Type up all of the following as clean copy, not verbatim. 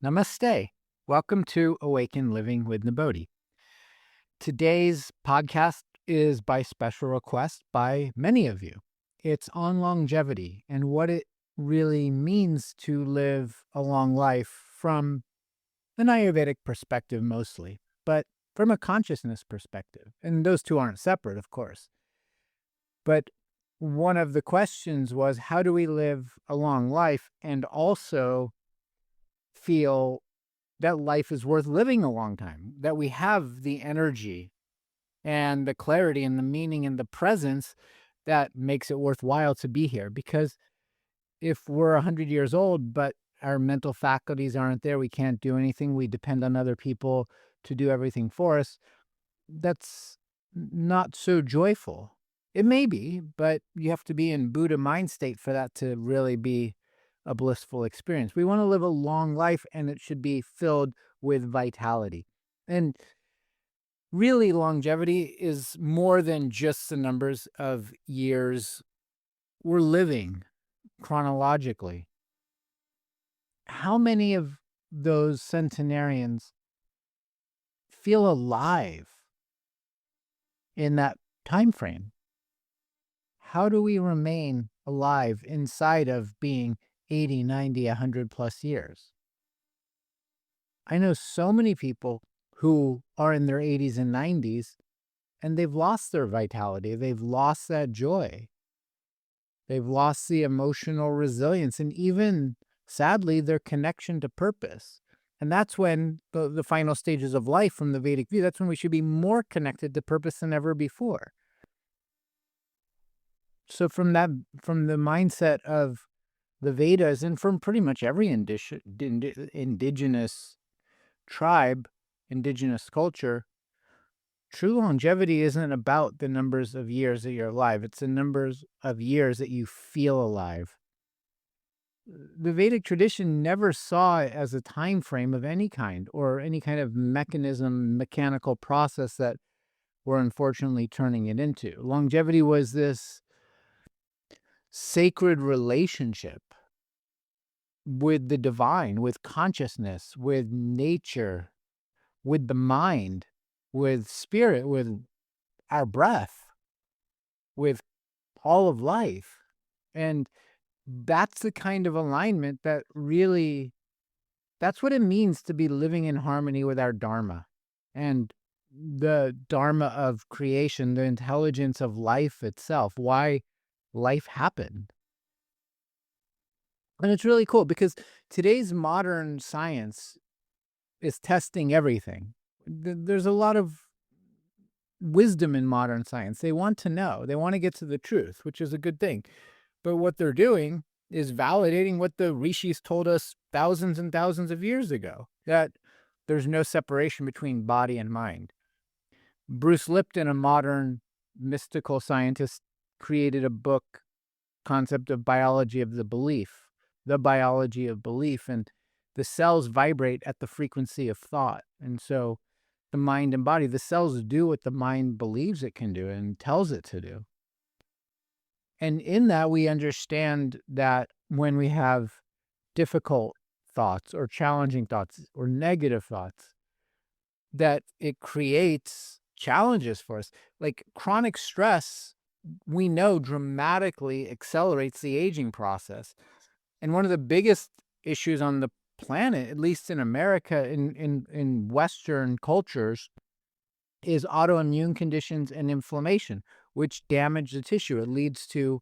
Namaste. Welcome to Awaken Living with Nibodhi. Today's podcast is by special request by many of you. It's on longevity and what it really means to live a long life from an Ayurvedic perspective mostly, but from a consciousness perspective. And those two aren't separate, of course. But one of the questions was, how do we live a long life and also feel that life is worth living a long time, that we have the energy and the clarity and the meaning and the presence that makes it worthwhile to be here? Because if we're 100 years old, but our mental faculties aren't there, we can't do anything, we depend on other people to do everything for us, that's not so joyful. It may be, but you have to be in Buddha mind state for that to really be a blissful experience. We want to live a long life, and it should be filled with vitality. And really, longevity is more than just the numbers of years we're living chronologically. How many of those centenarians feel alive in that time frame? How do we remain alive inside of being 80, 90, 100 plus years? I know so many people who are in their 80s and 90s, and they've lost their vitality. They've lost that joy. They've lost the emotional resilience and even, sadly, their connection to purpose. And that's when the final stages of life from the Vedic view, that's when we should be more connected to purpose than ever before. So from the mindset of the Vedas and from pretty much every indigenous tribe, indigenous culture, true longevity isn't about the numbers of years that you're alive. It's the numbers of years that you feel alive. The Vedic tradition never saw it as a time frame of any kind or any kind of mechanical process that we're unfortunately turning it into. Longevity was this sacred relationship with the divine, with consciousness, with nature, with the mind, with spirit, with our breath, with all of life. And that's the kind of alignment that really, that's what it means to be living in harmony with our Dharma and the Dharma of creation, the intelligence of life itself, why life happened. And it's really cool because today's modern science is testing everything. There's a lot of wisdom in modern science. They want to know, they want to get to the truth, which is a good thing. But what they're doing is validating what the rishis told us thousands and thousands of years ago, that there's no separation between body and mind. Bruce Lipton, a modern mystical scientist, created a book, concept of biology of the belief, the biology of belief, and the cells vibrate at the frequency of thought. And so the mind and body, the cells do what the mind believes it can do and tells it to do. And in that, we understand that when we have difficult thoughts or challenging thoughts or negative thoughts, that it creates challenges for us. Like chronic stress, we know dramatically accelerates the aging process. And one of the biggest issues on the planet, at least in America, in Western cultures, is autoimmune conditions and inflammation, which damage the tissue. It leads to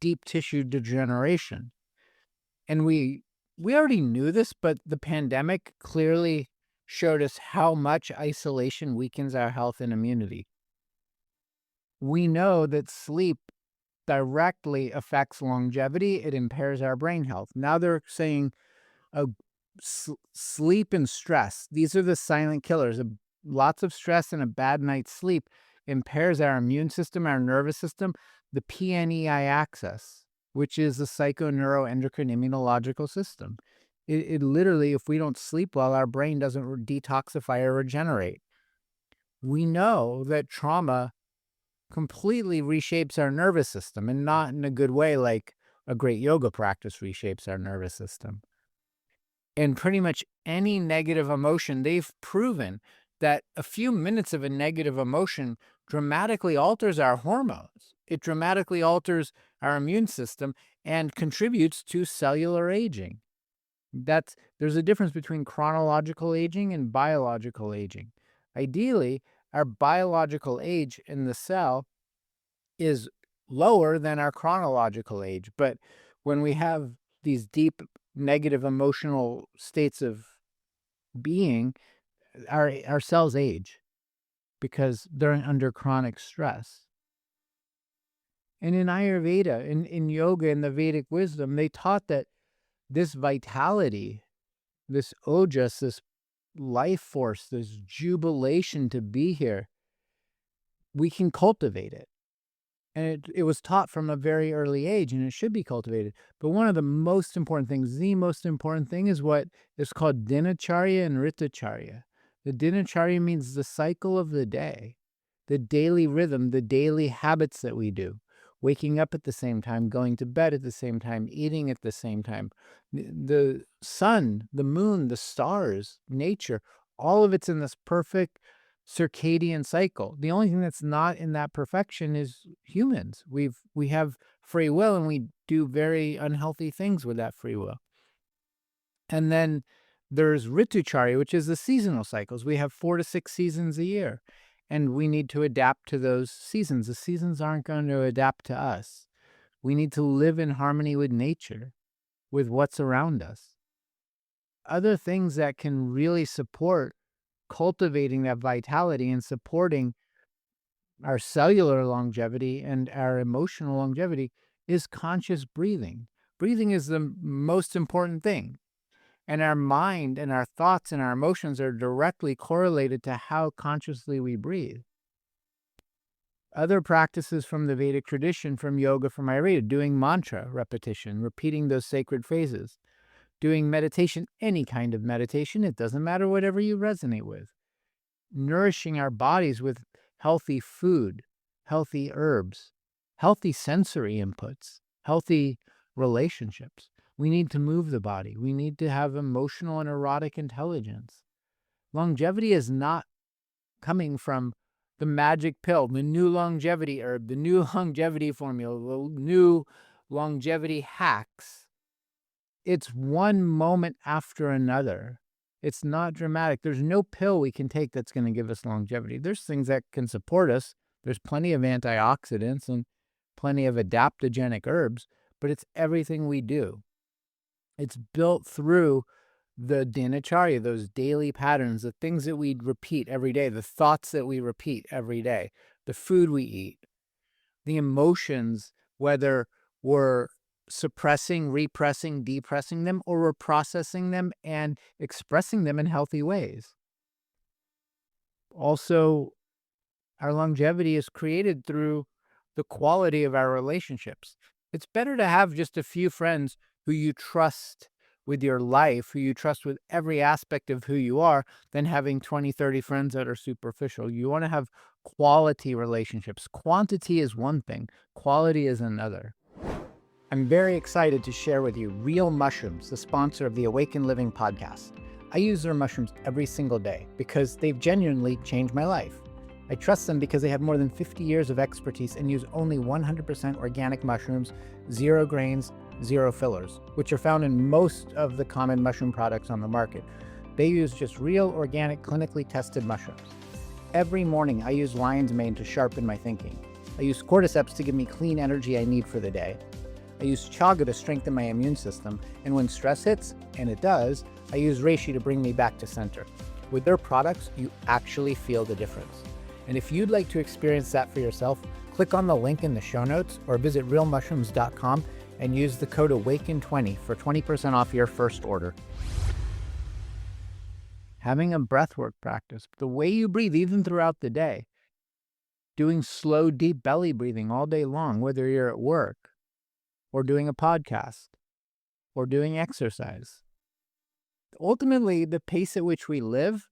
deep tissue degeneration. And we already knew this, but the pandemic clearly showed us how much isolation weakens our health and immunity. We know that sleep directly affects longevity. It impairs our brain health. Now they're saying sleep and stress, these are the silent killers. Lots of stress and a bad night's sleep impairs our immune system, our nervous system, the PNEI axis, which is the psychoneuroendocrine immunological system. It literally, if we don't sleep well, our brain doesn't detoxify or regenerate. We know that trauma completely reshapes our nervous system, and not in a good way like a great yoga practice reshapes our nervous system. And pretty much any negative emotion, they've proven that a few minutes of a negative emotion dramatically alters our hormones. It dramatically alters our immune system and contributes to cellular aging. There's a difference between chronological aging and biological aging. Ideally, our biological age in the cell is lower than our chronological age. But when we have these deep negative emotional states of being, our cells age because they're under chronic stress. And in Ayurveda, in yoga, in the Vedic wisdom, they taught that this vitality, this ojas, this life force, this jubilation to be here, we can cultivate it. And it was taught from a very early age, and it should be cultivated. But one of the most important things, the most important thing, is what is called Dinacharya and Ritacharya. The Dinacharya means the cycle of the day, the daily rhythm, the daily habits that we do. Waking up at the same time, going to bed at the same time, eating at the same time. The sun, the moon, the stars, nature, all of it's in this perfect circadian cycle. The only thing that's not in that perfection is humans. We have free will, and we do very unhealthy things with that free will. And then there's Ritucharya, which is the seasonal cycles. We have 4 to 6 seasons a year, and we need to adapt to those seasons. The seasons aren't going to adapt to us. We need to live in harmony with nature, with what's around us. Other things that can really support cultivating that vitality and supporting our cellular longevity and our emotional longevity is conscious breathing. Breathing is the most important thing. And our mind and our thoughts and our emotions are directly correlated to how consciously we breathe. Other practices from the Vedic tradition, from yoga, from Ayurveda, doing mantra repetition, repeating those sacred phrases, doing meditation, any kind of meditation, it doesn't matter, whatever you resonate with. Nourishing our bodies with healthy food, healthy herbs, healthy sensory inputs, healthy relationships. We need to move the body. We need to have emotional and erotic intelligence. Longevity is not coming from the magic pill, the new longevity herb, the new longevity formula, the new longevity hacks. It's one moment after another. It's not dramatic. There's no pill we can take that's going to give us longevity. There's things that can support us. There's plenty of antioxidants and plenty of adaptogenic herbs, but it's everything we do. It's built through the Dinacharya, those daily patterns, the things that we repeat every day, the thoughts that we repeat every day, the food we eat, the emotions, whether we're suppressing, repressing, depressing them, or we're processing them and expressing them in healthy ways. Also, our longevity is created through the quality of our relationships. It's better to have just a few friends who you trust with your life, who you trust with every aspect of who you are, than having 20, 30 friends that are superficial. You want to have quality relationships. Quantity is one thing, quality is another. I'm very excited to share with you Real Mushrooms, the sponsor of the Awaken Living podcast. I use their mushrooms every single day because they've genuinely changed my life. I trust them because they have more than 50 years of expertise and use only 100% organic mushrooms, 0 grains, 0 fillers, which are found in most of the common mushroom products on the market. They use just real, organic, clinically tested mushrooms. Every morning, I use lion's mane to sharpen my thinking. I use cordyceps to give me clean energy I need for the day. I use chaga to strengthen my immune system, and when stress hits, and it does, I use reishi to bring me back to center. With their products, you actually feel the difference. And if you'd like to experience that for yourself, click on the link in the show notes or visit realmushrooms.com and use the code AWAKEN20 for 20% off your first order. Having a breathwork practice, the way you breathe even throughout the day, doing slow, deep belly breathing all day long, whether you're at work or doing a podcast or doing exercise. Ultimately, the pace at which we live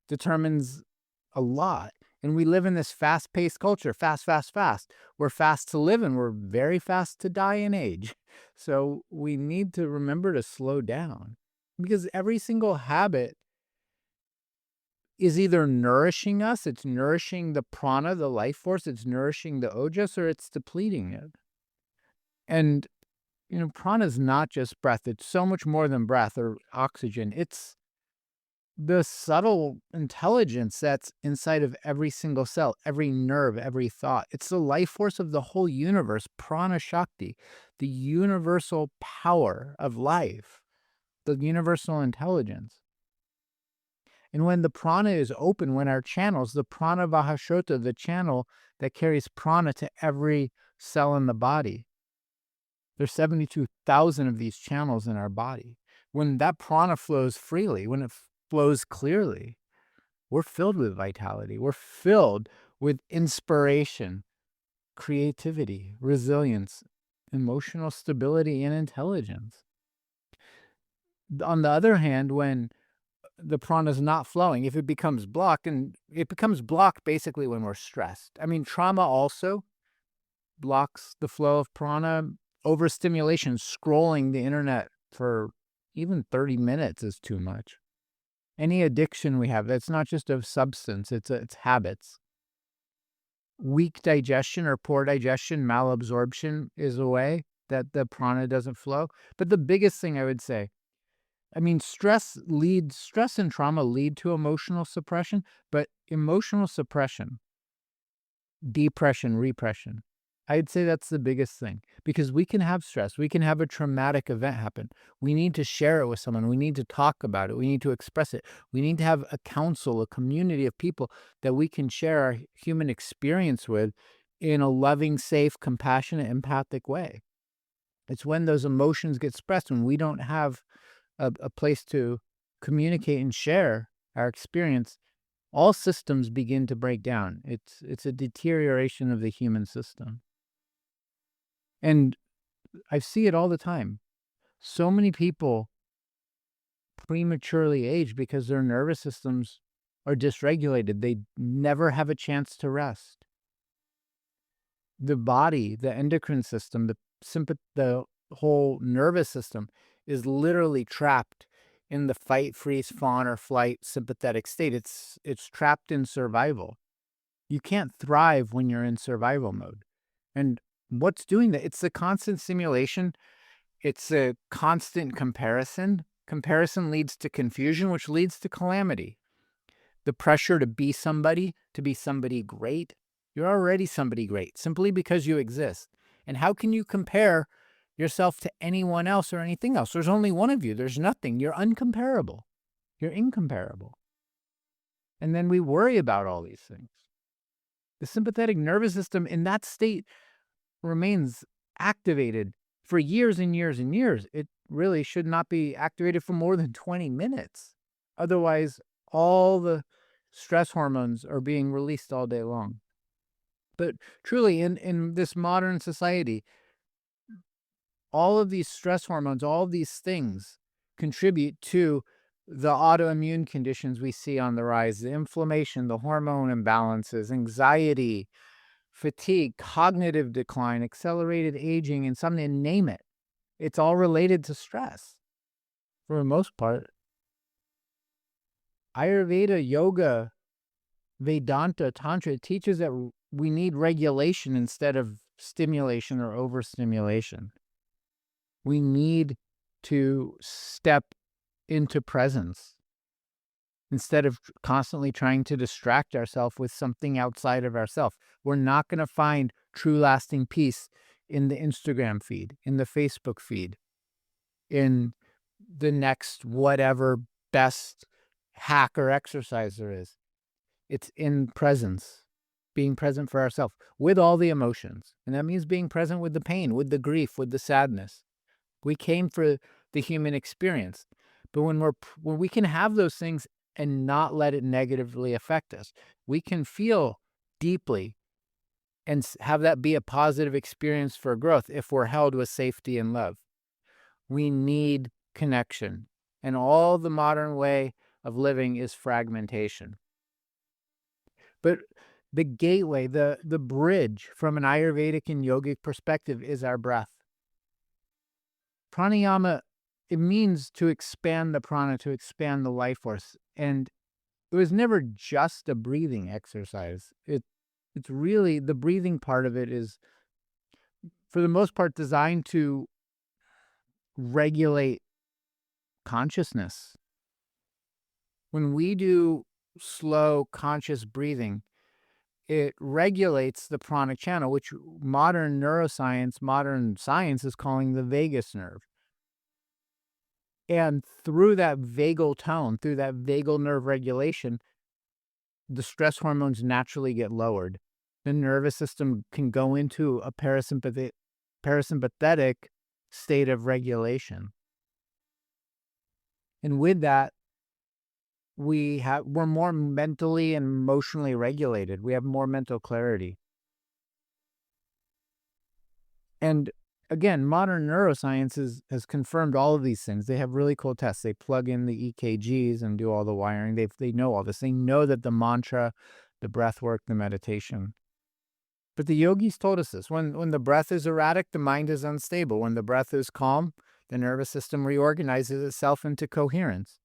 determines a lot. And we live in this fast-paced culture, fast, fast, fast. We're fast to live and we're very fast to die and age. So we need to remember to slow down. because every single habit is either nourishing us, it's nourishing the prana, the life force, it's nourishing the ojas, or it's depleting it. And, prana is not just breath. It's so much more than breath or oxygen. It's the subtle intelligence that's inside of every single cell, every nerve, every thought. It's the life force of the whole universe, prana shakti, the universal power of life, the universal intelligence. And when the prana is open, when our channels, the prana vahashrota, the channel that carries prana to every cell in the body, there's 72,000 of these channels in our body. When that prana flows freely, when it flows clearly, we're filled with vitality. We're filled with inspiration, creativity, resilience, emotional stability, and intelligence. On the other hand, when the prana is not flowing, if it becomes blocked, and it becomes blocked basically when we're stressed. I mean, trauma also blocks the flow of prana. Overstimulation, scrolling the internet for even 30 minutes is too much. Any addiction we have, that's not just of substance, it's habits. Weak digestion or poor digestion, malabsorption is a way that the prana doesn't flow. But the biggest thing I would say, I mean, stress and trauma lead to emotional suppression, but emotional suppression, depression, repression, I'd say that's the biggest thing, because we can have stress. We can have a traumatic event happen. We need to share it with someone. We need to talk about it. We need to express it. We need to have a council, a community of people that we can share our human experience with in a loving, safe, compassionate, empathic way. It's when those emotions get expressed, when we don't have a place to communicate and share our experience, all systems begin to break down. It's a deterioration of the human system. And I see it all the time. So many people prematurely age because their nervous systems are dysregulated. They never have a chance to rest. The body, the endocrine system, the whole nervous system is literally trapped in the fight, freeze, fawn, or flight sympathetic state. It's trapped in survival. You can't thrive when you're in survival mode. And what's doing that? It's the constant stimulation. It's a constant comparison. Comparison leads to confusion, which leads to calamity. The pressure to be somebody great. You're already somebody great simply because you exist. And how can you compare yourself to anyone else or anything else? There's only one of you. There's nothing. You're uncomparable. You're incomparable. And then we worry about all these things. The sympathetic nervous system in that state remains activated for years and years and years. It really should not be activated for more than 20 minutes. Otherwise, all the stress hormones are being released all day long. But truly, in this modern society, all of these stress hormones, all of these things contribute to the autoimmune conditions we see on the rise, the inflammation, the hormone imbalances, anxiety, fatigue, cognitive decline, accelerated aging, insomnia, name it. It's all related to stress for the most part. Ayurveda, yoga, Vedanta, Tantra teaches that we need regulation instead of stimulation or overstimulation. We need to step into presence instead of constantly trying to distract ourselves with something outside of ourselves. We're not going to find true lasting peace in the Instagram feed, in the Facebook feed, in the next whatever best hack or exercise there is. It's in presence, being present for ourselves with all the emotions. And that means being present with the pain, with the grief, with the sadness. We came for the human experience. But when we can have those things and not let it negatively affect us, we can feel deeply and have that be a positive experience for growth if we're held with safety and love. We need connection. And all the modern way of living is fragmentation. But the gateway, the bridge from an Ayurvedic and yogic perspective is our breath. Pranayama it means to expand the prana, to expand the life force. And it was never just a breathing exercise. It's really, the breathing part of it is, for the most part, designed to regulate consciousness. When we do slow, conscious breathing, it regulates the pranic channel, which modern neuroscience, modern science is calling the vagus nerve. And through that vagal tone, through that vagal nerve regulation, the stress hormones naturally get lowered. The nervous system can go into a parasympathetic state of regulation. And with that, we're more mentally and emotionally regulated. We have more mental clarity. And again, modern neuroscience has confirmed all of these things. They have really cool tests. They plug in the EKGs and do all the wiring. They know all this. They know that the mantra, the breath work, the meditation. But the yogis told us this. When the breath is erratic, the mind is unstable. When the breath is calm, the nervous system reorganizes itself into coherence.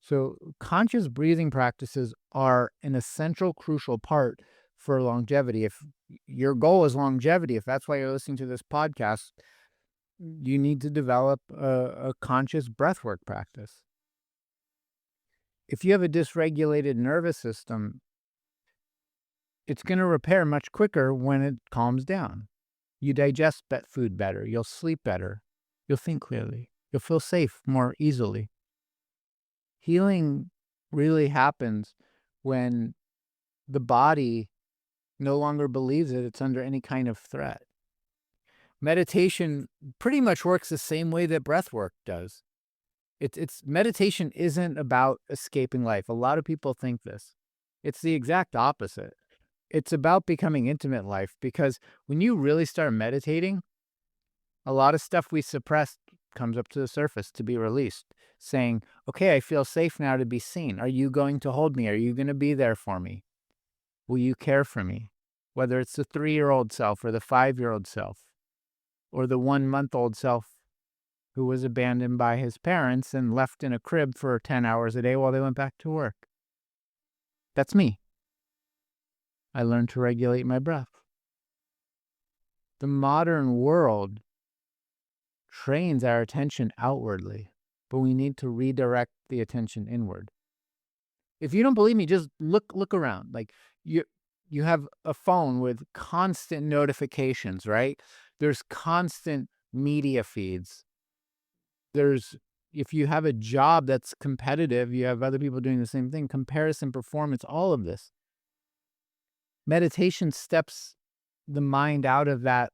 So conscious breathing practices are an essential, crucial part for longevity. If your goal is longevity, if that's why you're listening to this podcast, you need to develop a conscious breathwork practice. If you have a dysregulated nervous system, it's going to repair much quicker when it calms down. You digest food better. You'll sleep better. You'll think clearly. You'll feel safe more easily. Healing really happens when the body no longer believes that it's under any kind of threat. Meditation pretty much works the same way that breath work does. Meditation isn't about escaping life. A lot of people think this. It's the exact opposite. It's about becoming intimate life, because when you really start meditating, a lot of stuff we suppressed comes up to the surface to be released, saying, okay, I feel safe now to be seen. Are you going to hold me? Are you going to be there for me? Will you care for me? Whether it's the 3-year-old self or the 5-year-old self or the 1-month-old self who was abandoned by his parents and left in a crib for 10 hours a day while they went back to work. That's me. I learned to regulate my breath. The modern world trains our attention outwardly, but we need to redirect the attention inward. If you don't believe me, just look around. Like you have a phone with constant notifications, right? There's constant media feeds. If you have a job that's competitive, you have other people doing the same thing, comparison, performance, all of this. Meditation steps the mind out of that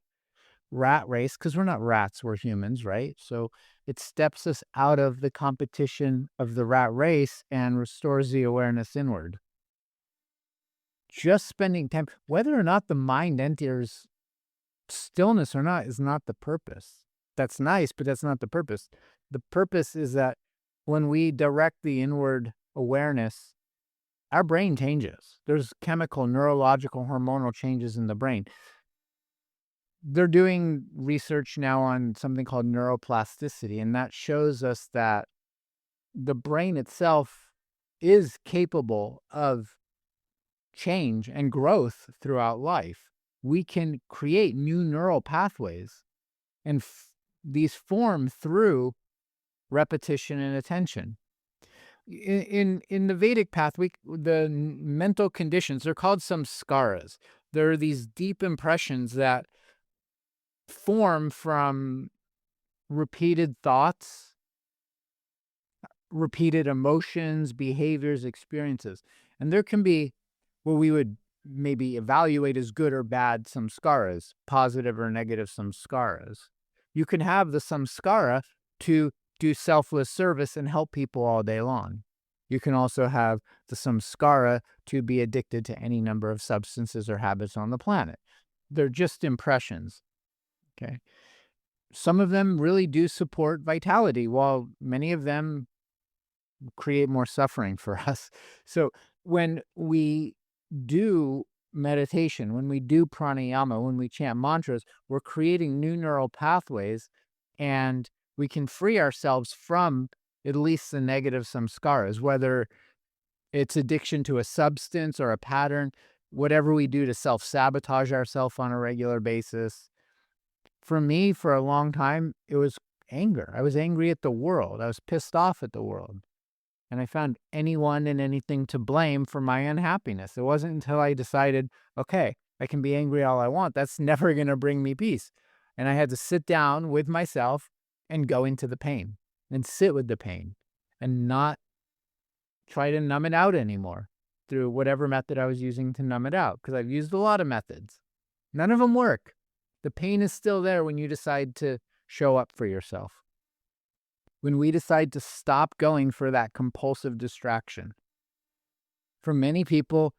rat race, because we're not rats, we're humans, right? So it steps us out of the competition of the rat race and restores the awareness inward. Just spending time, whether or not the mind enters stillness or not, is not the purpose. That's nice, but that's not the purpose. The purpose is that when we direct the inward awareness, our brain changes. There's chemical, neurological, hormonal changes in the brain. They're doing research now on something called neuroplasticity, and that shows us that the brain itself is capable of change and growth throughout life. We can create new neural pathways, and these form through repetition and attention. In the Vedic path, the mental conditions, they're called samskaras. There are these deep impressions that form from repeated thoughts, repeated emotions, behaviors, experiences. And there can be what we would maybe evaluate as good or bad samskaras, positive or negative samskaras. You can have the samskara to do selfless service and help people all day long. You can also have the samskara to be addicted to any number of substances or habits on the planet. They're just impressions. Okay. Some of them really do support vitality, while many of them create more suffering for us. So when we do meditation, when we do pranayama, when we chant mantras, we're creating new neural pathways, and we can free ourselves from at least the negative samskaras, whether it's addiction to a substance or a pattern, whatever we do to self-sabotage ourselves on a regular basis. For me, for a long time, it was anger. I was angry at the world. I was pissed off at the world. And I found anyone and anything to blame for my unhappiness. It wasn't until I decided, okay, I can be angry all I want. That's never going to bring me peace. And I had to sit down with myself and go into the pain and sit with the pain and not try to numb it out anymore through whatever method I was using to numb it out, because I've used a lot of methods. None of them work. The pain is still there when you decide to show up for yourself. When we decide to stop going for that compulsive distraction. For many people,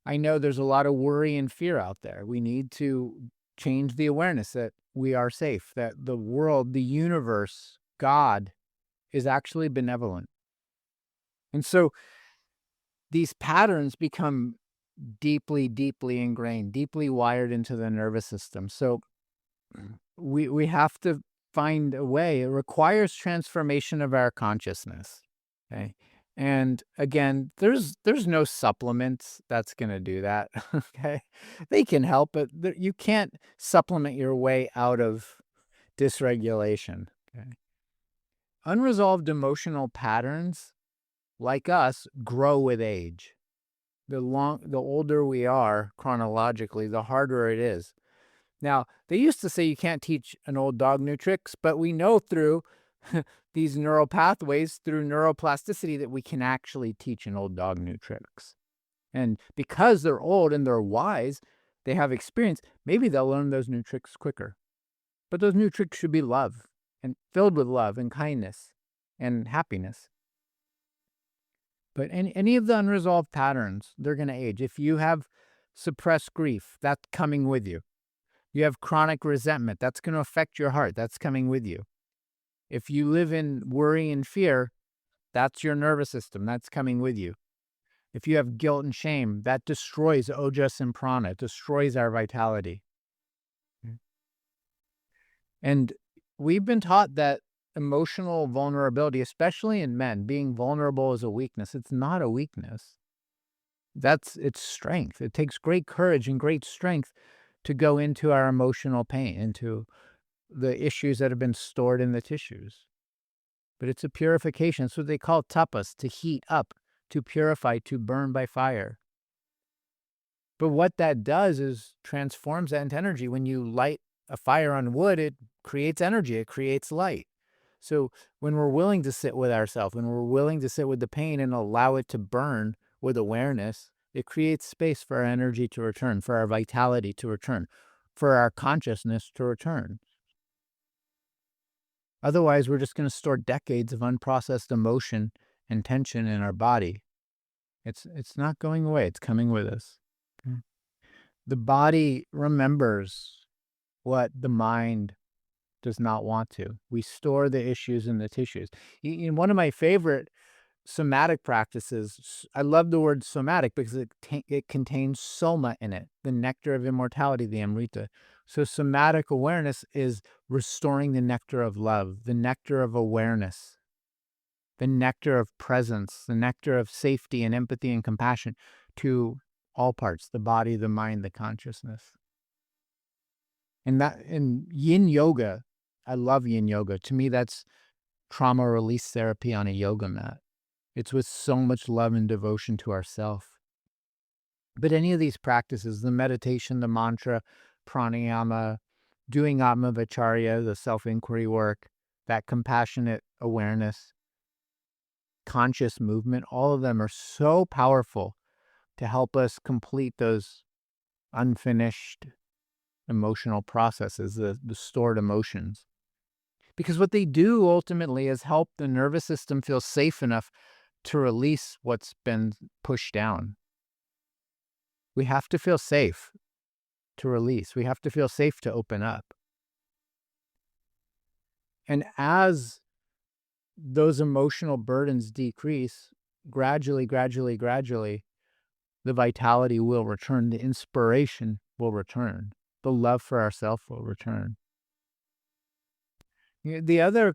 I know there's a lot of worry and fear out there. We need to change the awareness that we are safe, that the world, the universe, God is actually benevolent. And so these patterns become deeply, deeply ingrained, deeply wired into the nervous system. So we have to find a way. It requires transformation of our consciousness. Okay. And again, there's no supplements that's going to do that. Okay. They can help, but you can't supplement your way out of dysregulation. Okay. Unresolved emotional patterns, like us, grow with age. The older we are chronologically, the harder it is. Now, they used to say you can't teach an old dog new tricks, but we know through these neural pathways, through neuroplasticity, that we can actually teach an old dog new tricks. And because they're old and they're wise, they have experience, maybe they'll learn those new tricks quicker. But those new tricks should be love and filled with love and kindness and happiness. But any of the unresolved patterns, they're going to age. If you have suppressed grief, that's coming with you. You have chronic resentment, that's going to affect your heart. That's coming with you. If you live in worry and fear, that's your nervous system. That's coming with you. If you have guilt and shame, that destroys Ojas and Prana. It destroys our vitality. And we've been taught that emotional vulnerability, especially in men, being vulnerable is a weakness. It's not a weakness. It's strength. It takes great courage and great strength to go into our emotional pain, into the issues that have been stored in the tissues. But it's a purification. It's what they call tapas, to heat up, to purify, to burn by fire. But what that does is transforms that into energy. When you light a fire on wood, it creates energy, it creates light. So when we're willing to sit with ourselves, when we're willing to sit with the pain and allow it to burn with awareness, it creates space for our energy to return, for our vitality to return, for our consciousness to return. Otherwise, we're just going to store decades of unprocessed emotion and tension in our body. It's not going away. It's coming with us. Okay. The body remembers what the mind does not want to. We store the issues in the tissues. In one of my favorite somatic practices, I love the word somatic because it contains soma in it, the nectar of immortality, the amrita. So somatic awareness is restoring the nectar of love, the nectar of awareness, the nectar of presence, the nectar of safety and empathy and compassion to all parts, the body, the mind, the consciousness. And that in yin yoga, I love yin yoga. To me, that's trauma release therapy on a yoga mat. It's with so much love and devotion to ourself. But any of these practices, the meditation, the mantra, pranayama, doing atmavacharya, the self-inquiry work, that compassionate awareness, conscious movement, all of them are so powerful to help us complete those unfinished emotional processes, the stored emotions. Because what they do ultimately is help the nervous system feel safe enough to release what's been pushed down. We have to feel safe to release. We have to feel safe to open up. And as those emotional burdens decrease, gradually, the vitality will return, the inspiration will return, the love for ourselves will return. The other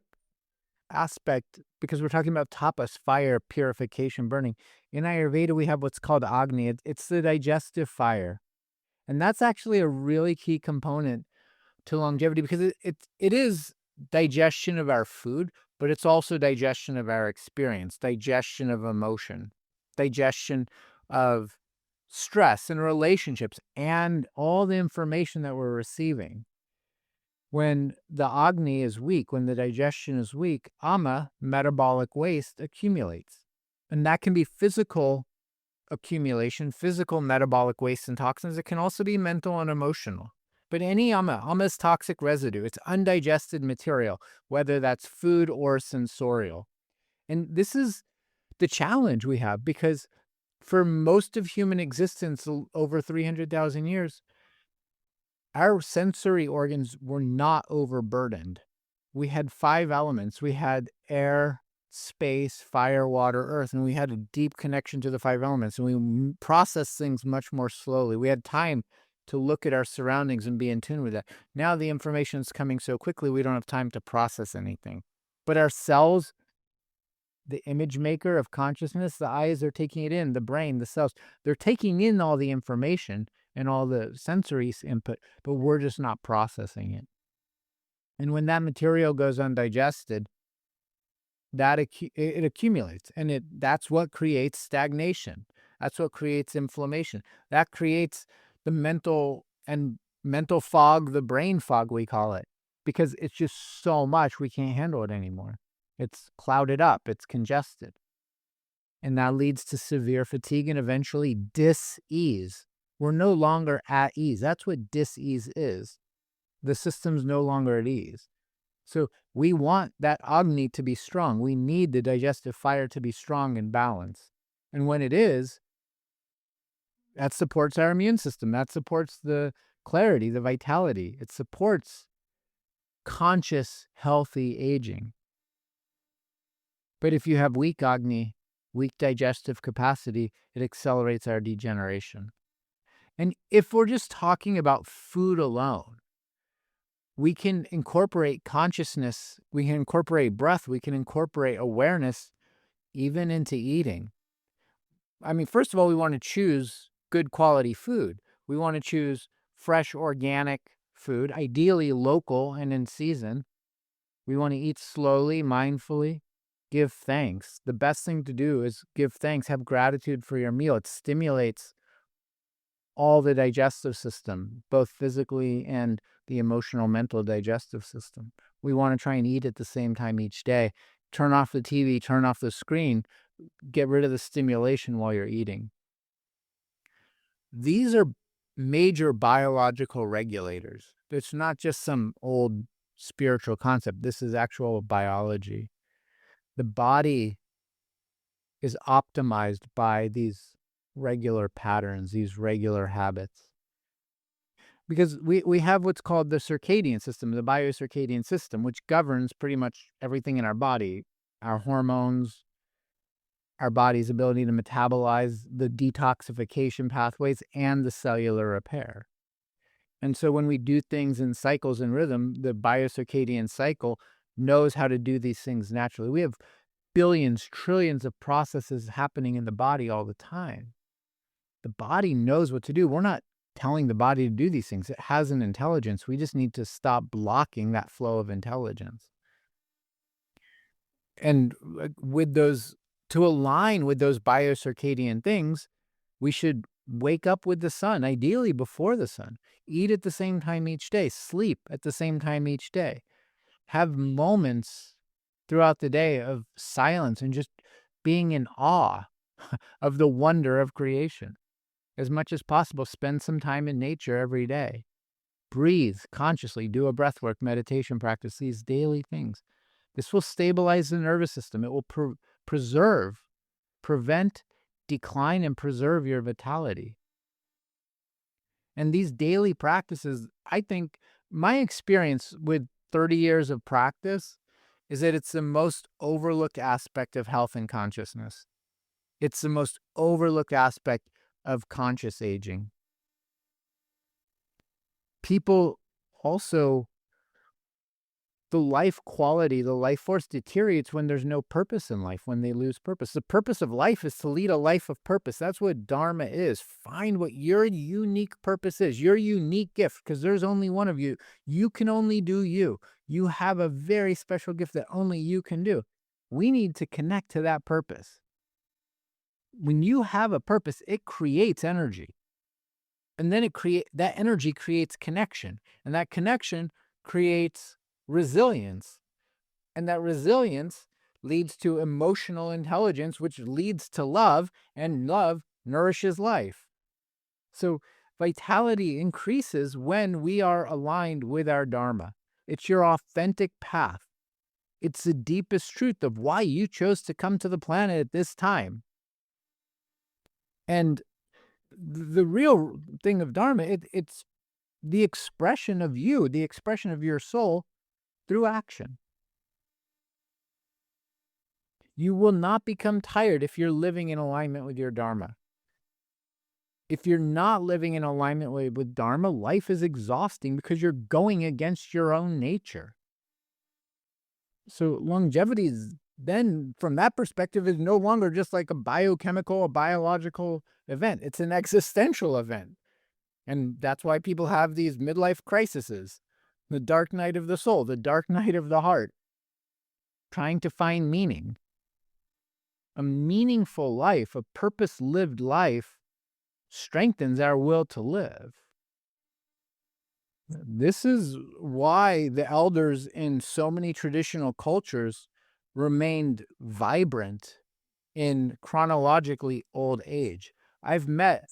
aspect, because we're talking about tapas, fire, purification, burning, in Ayurveda we have what's called Agni. It's the digestive fire. And that's actually a really key component to longevity, because it is digestion of our food, but it's also digestion of our experience, digestion of emotion, digestion of stress and relationships, and all the information that we're receiving. When the Agni is weak, when the digestion is weak, Ama, metabolic waste, accumulates. And that can be physical accumulation, physical metabolic waste and toxins. It can also be mental and emotional. But any Ama is toxic residue. It's undigested material, whether that's food or sensorial. And this is the challenge we have, because for most of human existence, over 300,000 years, our sensory organs were not overburdened. We had 5 elements. We had air, space, fire, water, earth, and we had a deep connection to the 5 elements, and we processed things much more slowly. We had time to look at our surroundings and be in tune with that. Now the information is coming so quickly, we don't have time to process anything. But our cells, the image maker of consciousness, the eyes are taking it in, the brain, the cells, they're taking in all the information and all the sensory input, but we're just not processing it. And when that material goes undigested, it accumulates, and that's what creates stagnation. That's what creates inflammation. That creates the mental fog, the brain fog we call it, because it's just so much we can't handle it anymore. It's clouded up, it's congested. And that leads to severe fatigue and eventually dis-ease. We're no longer at ease. That's what dis-ease is. The system's no longer at ease. So we want that Agni to be strong. We need the digestive fire to be strong and balanced. And when it is, that supports our immune system. That supports the clarity, the vitality. It supports conscious, healthy aging. But if you have weak Agni, weak digestive capacity, it accelerates our degeneration. And if we're just talking about food alone, we can incorporate consciousness, we can incorporate breath, we can incorporate awareness even into eating. I mean, first of all, we want to choose good quality food. We want to choose fresh, organic food, ideally local and in season. We want to eat slowly, mindfully, give thanks. The best thing to do is give thanks, have gratitude for your meal. It stimulates all the digestive system, both physically and the emotional, mental digestive system. We want to try and eat at the same time each day. Turn off the TV, turn off the screen, get rid of the stimulation while you're eating. These are major biological regulators. It's not just some old spiritual concept. This is actual biology. The body is optimized by these regular patterns, these regular habits. Because we have what's called the circadian system, the biocircadian system, which governs pretty much everything in our body, our hormones, our body's ability to metabolize, the detoxification pathways, and the cellular repair. And so when we do things in cycles and rhythm, the biocircadian cycle knows how to do these things naturally. We have billions, trillions of processes happening in the body all the time. The body knows what to do. We're not telling the body to do these things. It has an intelligence. We just need to stop blocking that flow of intelligence. And with those, to align with those biocircadian things, we should wake up with the sun, ideally before the sun, eat at the same time each day, sleep at the same time each day, have moments throughout the day of silence and just being in awe of the wonder of creation. As much as possible, spend some time in nature every day. Breathe consciously, do a breathwork meditation practice, these daily things. This will stabilize the nervous system. It will prevent decline, and preserve your vitality. And these daily practices, I think, my experience with 30 years of practice is that it's the most overlooked aspect of health and consciousness. It's the most overlooked aspect of conscious aging. People also the life quality, the life force deteriorates when there's no purpose in life, when they lose purpose. The purpose of life is to lead a life of purpose. That's what Dharma is. Find what your unique purpose is, your unique gift, because there's only one of you. You can only do you. You have a very special gift that only you can do. We need to connect to that purpose. When you have a purpose, it creates energy. And then that energy creates connection. And that connection creates resilience. And that resilience leads to emotional intelligence, which leads to love, and love nourishes life. So vitality increases when we are aligned with our Dharma. It's your authentic path. It's the deepest truth of why you chose to come to the planet at this time. And the real thing of Dharma, it's the expression of you, the expression of your soul through action. You will not become tired if you're living in alignment with your Dharma. If you're not living in alignment with Dharma, life is exhausting because you're going against your own nature. So longevity is then, from that perspective, is no longer just like a biochemical, a biological event. It's an existential event. And that's why people have these midlife crises, the dark night of the soul, the dark night of the heart, trying to find meaning. A meaningful life, a purpose-lived life, strengthens our will to live. This is why the elders in so many traditional cultures remained vibrant in chronologically old age. I've met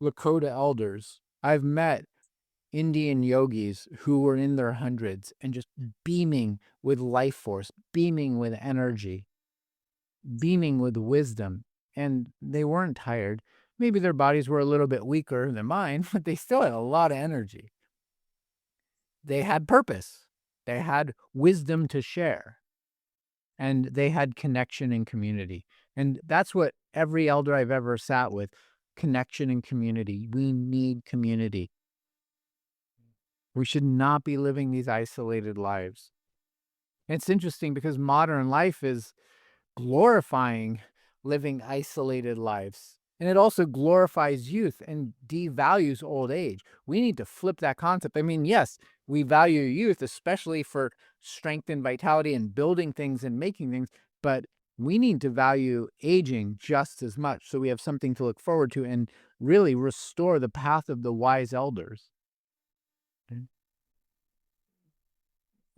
Lakota elders. I've met Indian yogis who were in their hundreds and just beaming with life force, beaming with energy, beaming with wisdom. And they weren't tired. Maybe their bodies were a little bit weaker than mine, but they still had a lot of energy. They had purpose. They had wisdom to share. And they had connection and community. And that's what every elder I've ever sat with, connection and community. We need community. We should not be living these isolated lives. And it's interesting because modern life is glorifying living isolated lives. And it also glorifies youth and devalues old age. We need to flip that concept. I mean, yes, we value youth, especially for strength and vitality and building things and making things, but we need to value aging just as much so we have something to look forward to and really restore the path of the wise elders.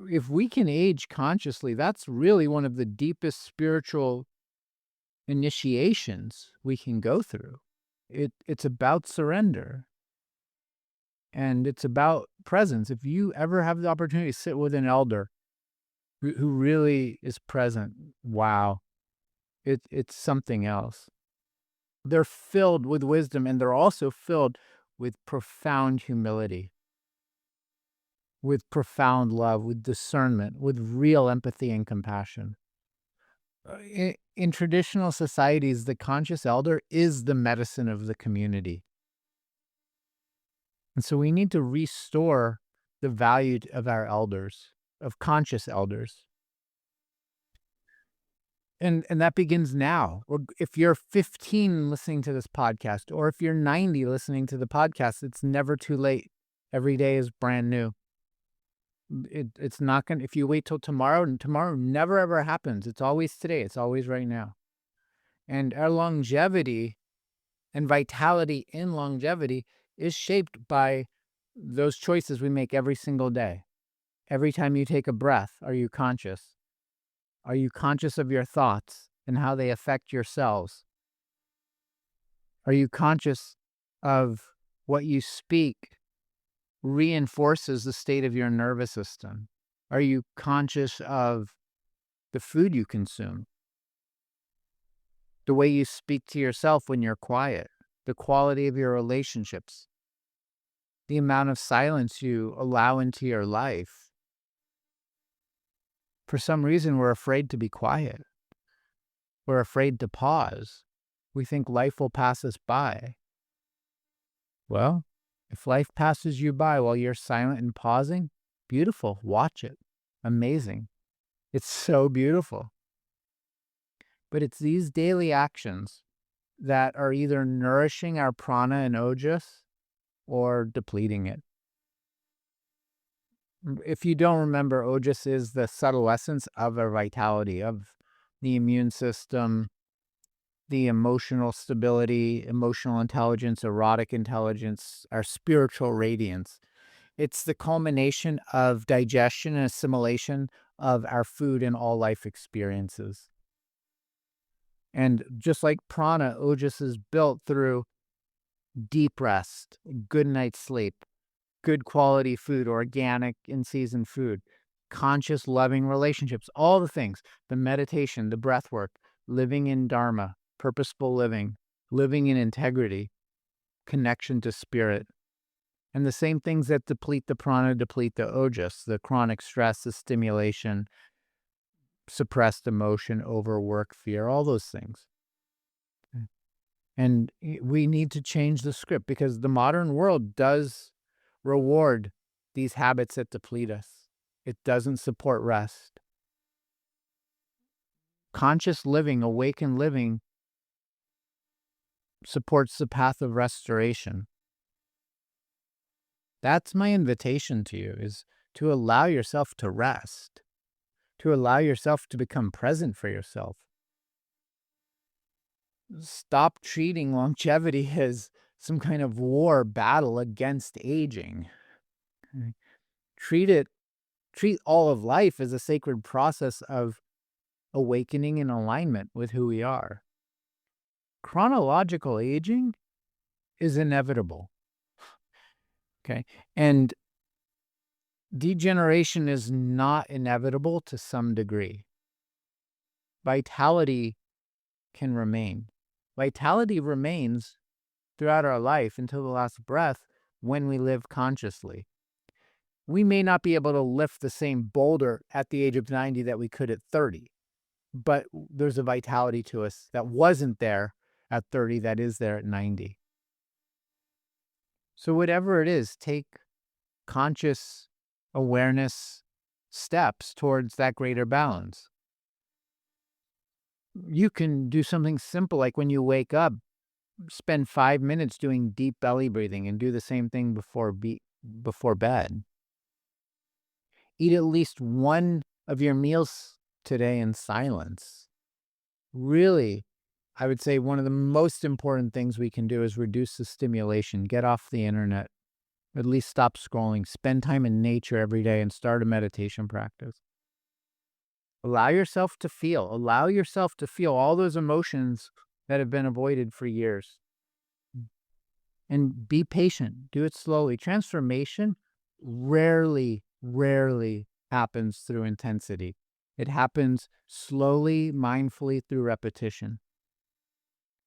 If we can age consciously, that's really one of the deepest spiritual initiations we can go through. It's about surrender. And it's about presence. If you ever have the opportunity to sit with an elder who really is present, wow, it's something else. They're filled with wisdom, and they're also filled with profound humility, with profound love, with discernment, with real empathy and compassion. In traditional societies, the conscious elder is the medicine of the community. And so we need to restore the value of our elders, of conscious elders. And that begins now. Or if you're 15 listening to this podcast, or if you're 90 listening to the podcast, it's never too late. Every day is brand new. It's not going to, if you wait till tomorrow, and tomorrow never ever happens. It's always today. It's always right now. And our longevity and vitality in longevity is shaped by those choices we make every single day. Every time you take a breath, are you conscious? Are you conscious of your thoughts and how they affect your cells? Are you conscious of what you speak reinforces the state of your nervous system? Are you conscious of the food you consume? The way you speak to yourself when you're quiet? The quality of your relationships? The amount of silence you allow into your life? For some reason, we're afraid to be quiet. We're afraid to pause. We think life will pass us by. Well, if life passes you by while you're silent and pausing, beautiful, watch it. amazing. It's so beautiful. But it's these daily actions that are either nourishing our prana and ojas or depleting it. If you don't remember, ojas is the subtle essence of our vitality, of the immune system, the emotional stability, emotional intelligence, erotic intelligence, our spiritual radiance. It's the culmination of digestion and assimilation of our food and all life experiences. And just like prana, ojas is built through deep rest, good night's sleep, good quality food, organic in-season food, conscious, loving relationships, all the things, the meditation, the breath work, living in Dharma, purposeful living, living in integrity, connection to spirit. And the same things that deplete the prana deplete the ojas, the chronic stress, the stimulation, suppressed emotion, overwork, fear, all those things. And we need to change the script because the modern world does reward these habits that deplete us. It doesn't support rest. Conscious living, awakened living, supports the path of restoration. That's my invitation to you, is to allow yourself to rest, to allow yourself to become present for yourself. Stop treating longevity as some kind of war battle against aging. Treat all of life as a sacred process of awakening in alignment with who we are. Chronological aging is inevitable. Okay. And degeneration is not inevitable to some degree. Vitality can remain. Vitality remains throughout our life until the last breath when we live consciously. We may not be able to lift the same boulder at the age of 90 that we could at 30, but there's a vitality to us that wasn't there at 30 that is there at 90. So whatever it is, take conscious awareness steps towards that greater balance. You can do something simple like when you wake up, spend 5 minutes doing deep belly breathing and do the same thing before bed. Eat at least one of your meals today in silence. Really, I would say one of the most important things we can do is reduce the stimulation, get off the internet, at least stop scrolling, spend time in nature every day, and start a meditation practice. Allow yourself to feel all those emotions that have been avoided for years. And be patient, do it slowly. Transformation rarely happens through intensity. It happens slowly, mindfully through repetition.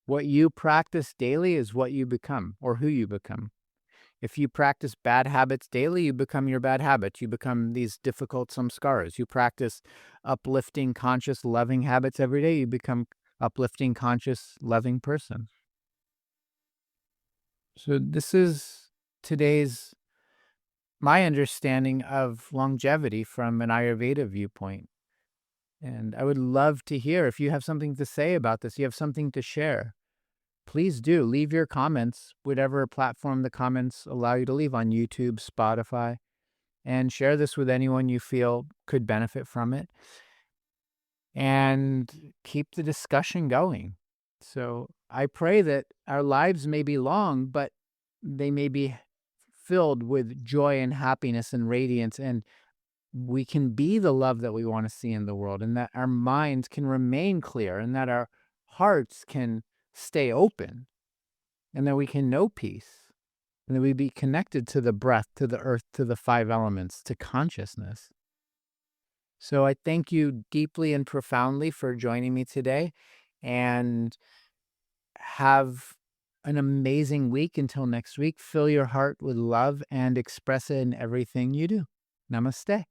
What you practice daily is what you become or who you become. If you practice bad habits daily, you become your bad habits. You become these difficult samskaras. You practice uplifting, conscious, loving habits every day, you become uplifting, conscious, loving person. So this is my understanding of longevity from an Ayurveda viewpoint. And I would love to hear if you have something to say about this, you have something to share. Please do leave your comments, whatever platform the comments allow you to leave, on YouTube, Spotify, and share this with anyone you feel could benefit from it. And keep the discussion going. So I pray that our lives may be long, but they may be filled with joy and happiness and radiance, and we can be the love that we want to see in the world, and that our minds can remain clear, and that our hearts can stay open, and that we can know peace, and that we be connected to the breath, to the earth, to the 5 elements, to consciousness. So I thank you deeply and profoundly for joining me today, and have an amazing week until next week. Fill your heart with love and express it in everything you do. Namaste.